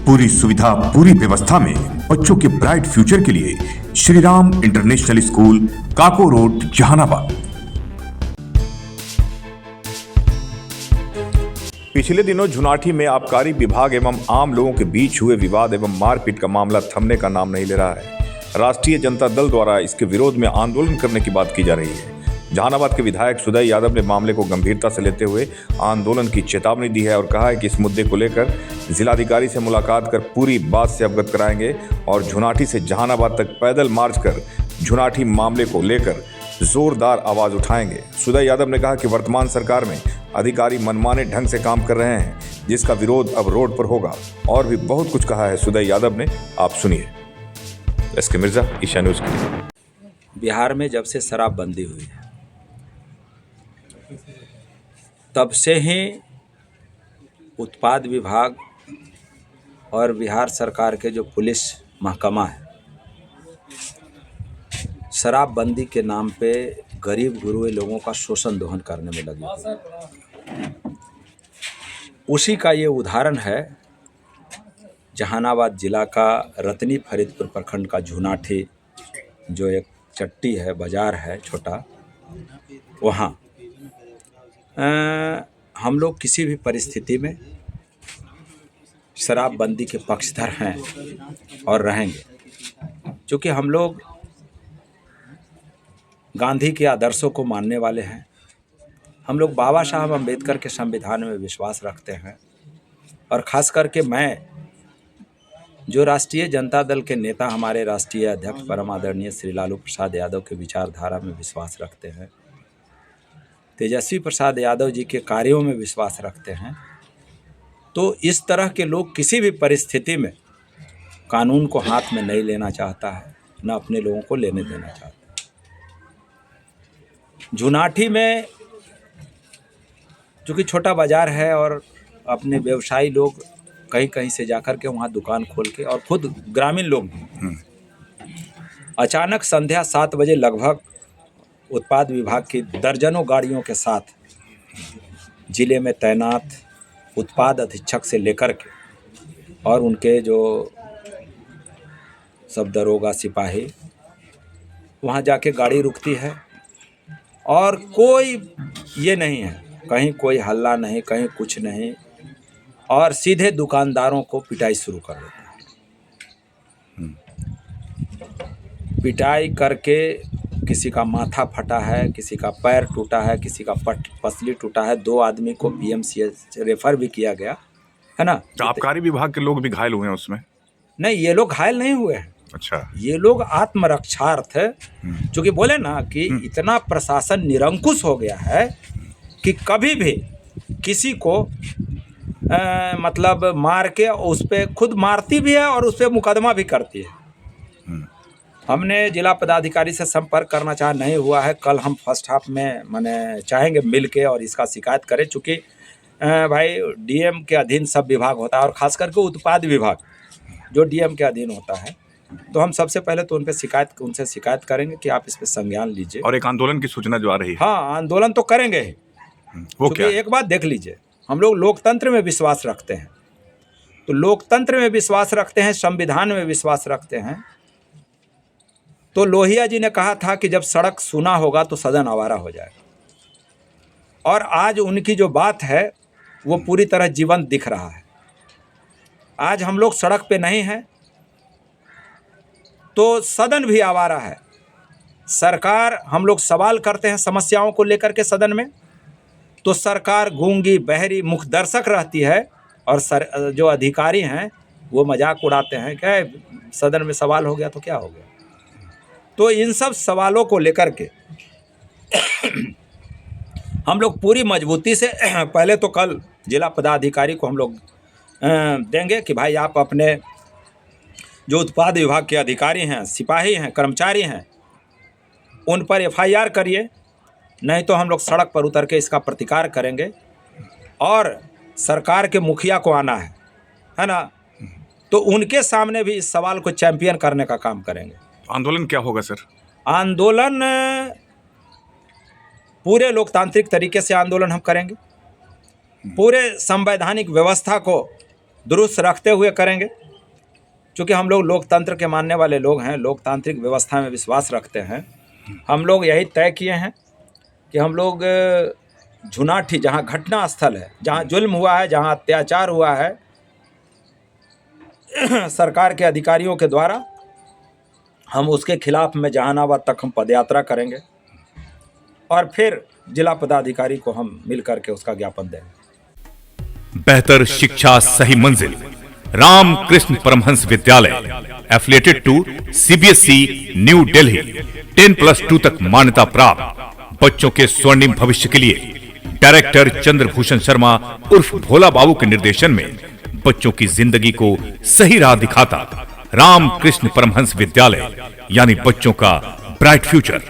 पूरी सुविधा पूरी व्यवस्था में बच्चों के ब्राइट फ्यूचर के लिए श्री राम इंटरनेशनल स्कूल, काको रोड, जहानाबाद। पिछले दिनों झुनाठी में आबकारी विभाग एवं आम लोगों के बीच हुए विवाद एवं मारपीट का मामला थमने का नाम नहीं ले रहा है। राष्ट्रीय जनता दल द्वारा इसके विरोध में आंदोलन करने की बात की जा रही है। जहानाबाद के विधायक सुदय यादव ने मामले को गंभीरता से लेते हुए आंदोलन की चेतावनी दी है और कहा है कि इस मुद्दे को लेकर जिलाधिकारी से मुलाकात कर पूरी बात से अवगत कराएंगे और झुनाठी से जहानाबाद तक पैदल मार्च कर झुनाठी मामले को लेकर जोरदार आवाज उठाएंगे। सुदय यादव ने कहा कि वर्तमान सरकार में अधिकारी मनमाने ढंग से काम कर रहे हैं, जिसका विरोध अब रोड पर होगा। और भी बहुत कुछ कहा है सुदय यादव ने, आप सुनिए। एसके मिर्जा, ईशा न्यूज़ के लिए। बिहार में जब से शराबबंदी हुई है तब से ही उत्पाद विभाग और बिहार सरकार के जो पुलिस महकमा है, शराबबंदी के नाम पे गरीब गुरुए लोगों का शोषण दोहन करने में लगी हुई। उसी का ये उदाहरण है जहानाबाद जिला का रतनी फरीदपुर प्रखंड का झुनाठी, जो एक चट्टी है, बाजार है छोटा, वहाँ हम लोग किसी भी परिस्थिति में शराबबंदी के पक्षधर हैं और रहेंगे, क्योंकि हम लोग गांधी के आदर्शों को मानने वाले हैं। हम लोग बाबा साहब अम्बेडकर के संविधान में विश्वास रखते हैं और ख़ास करके मैं, जो राष्ट्रीय जनता दल के नेता हमारे राष्ट्रीय अध्यक्ष परम आदरणीय श्री लालू प्रसाद यादव के विचारधारा में विश्वास रखते हैं, तेजस्वी प्रसाद यादव जी के कार्यों में विश्वास रखते हैं, तो इस तरह के लोग किसी भी परिस्थिति में कानून को हाथ में नहीं लेना चाहता है, न अपने लोगों को लेने देना चाहता है। झुनाठी में चूँकि छोटा बाजार है और अपने व्यवसायी लोग कहीं कहीं से जाकर के वहाँ दुकान खोल के, और खुद ग्रामीण लोग भी, अचानक संध्या 7 बजे लगभग उत्पाद विभाग की दर्जनों गाड़ियों के साथ जिले में तैनात उत्पाद अधीक्षक से लेकर के और उनके जो सब दरोगा सिपाही वहाँ जाके गाड़ी रुकती है और कोई ये नहीं है, कहीं कोई हल्ला नहीं, कहीं कुछ नहीं, और सीधे दुकानदारों को पिटाई शुरू कर देता है। पिटाई करके किसी का माथा फटा है, किसी का पैर टूटा है, किसी का पसली टूटा है, 2 आदमी को पीएमसीएच रेफर भी किया गया है ना। तो आबकारी विभाग के लोग भी घायल हुए हैं उसमें? नहीं, ये लोग घायल नहीं हुए हैं। अच्छा, ये लोग आत्मरक्षार्थ, क्योंकि बोले ना कि इतना प्रशासन निरंकुश हो गया है कि कभी भी किसी को मतलब मार के उस पर खुद मारती भी है और उस पर मुकदमा भी करती है। हमने जिला पदाधिकारी से संपर्क करना चाहा, नहीं हुआ है। कल हम फर्स्ट हाफ में माने चाहेंगे मिल के और इसका शिकायत करें, चूँकि भाई डीएम के अधीन सब विभाग होता है और ख़ास करके उत्पाद विभाग जो डीएम के अधीन होता है, तो हम सबसे पहले तो उनसे शिकायत करेंगे कि आप इस पर संज्ञान लीजिए। और एक आंदोलन की सूचना जो आ रही है। हाँ, आंदोलन तो करेंगे ही। वो क्या? एक बात देख लीजिए, हम लोग लोकतंत्र में विश्वास रखते हैं, तो लोकतंत्र में विश्वास रखते हैं, संविधान में विश्वास रखते हैं। तो लोहिया जी ने कहा था कि जब सड़क सूना होगा तो सदन आवारा हो जाएगा, और आज उनकी जो बात है वो पूरी तरह जीवंत दिख रहा है। आज हम लोग सड़क पे नहीं हैं तो सदन भी आवारा है। सरकार, हम लोग सवाल करते हैं समस्याओं को लेकर के सदन में, तो सरकार गूंगी बहरी मुख दर्शक रहती है, और जो अधिकारी हैं वो मजाक उड़ाते हैं, क्या सदन में सवाल हो गया तो क्या हो गया। तो इन सब सवालों को लेकर के हम लोग पूरी मजबूती से पहले तो कल जिला पदाधिकारी को हम लोग देंगे कि भाई आप अपने जो उत्पाद विभाग के अधिकारी हैं, सिपाही हैं, कर्मचारी हैं, उन पर एफआईआर करिए, नहीं तो हम लोग सड़क पर उतर के इसका प्रतिकार करेंगे और सरकार के मुखिया को आना है ना, तो उनके सामने भी इस सवाल को चैंपियन करने का काम करेंगे। आंदोलन क्या होगा सर? आंदोलन पूरे लोकतांत्रिक तरीके से आंदोलन हम करेंगे, पूरे संवैधानिक व्यवस्था को दुरुस्त रखते हुए करेंगे। क्योंकि हम लोग लोकतंत्र के मानने वाले लोग हैं, लोकतांत्रिक व्यवस्था में विश्वास रखते हैं। हम लोग यही तय किए हैं कि हम लोग झुनाठी, जहाँ घटना स्थल है, जहाँ जुल्म हुआ है, जहाँ अत्याचार हुआ है सरकार के अधिकारियों के द्वारा, हम उसके खिलाफ में जहानाबाद तक हम पदयात्रा करेंगे और फिर जिला पदाधिकारी को हम मिल करके उसका ज्ञापन देंगे। बेहतर शिक्षा सही मंजिल, Ramakrishna Paramhansa Vidyalaya affiliated to CBSE New Delhi, 10+2 तक मान्यता प्राप्त। बच्चों के स्वर्णिम भविष्य के लिए डायरेक्टर चंद्रभूषण शर्मा उर्फ भोला बाबू के निर्देशन में बच्चों की जिंदगी को सही राह दिखाता रामकृष्ण परमहंस विद्यालय, यानी बच्चों का ब्राइट फ्यूचर।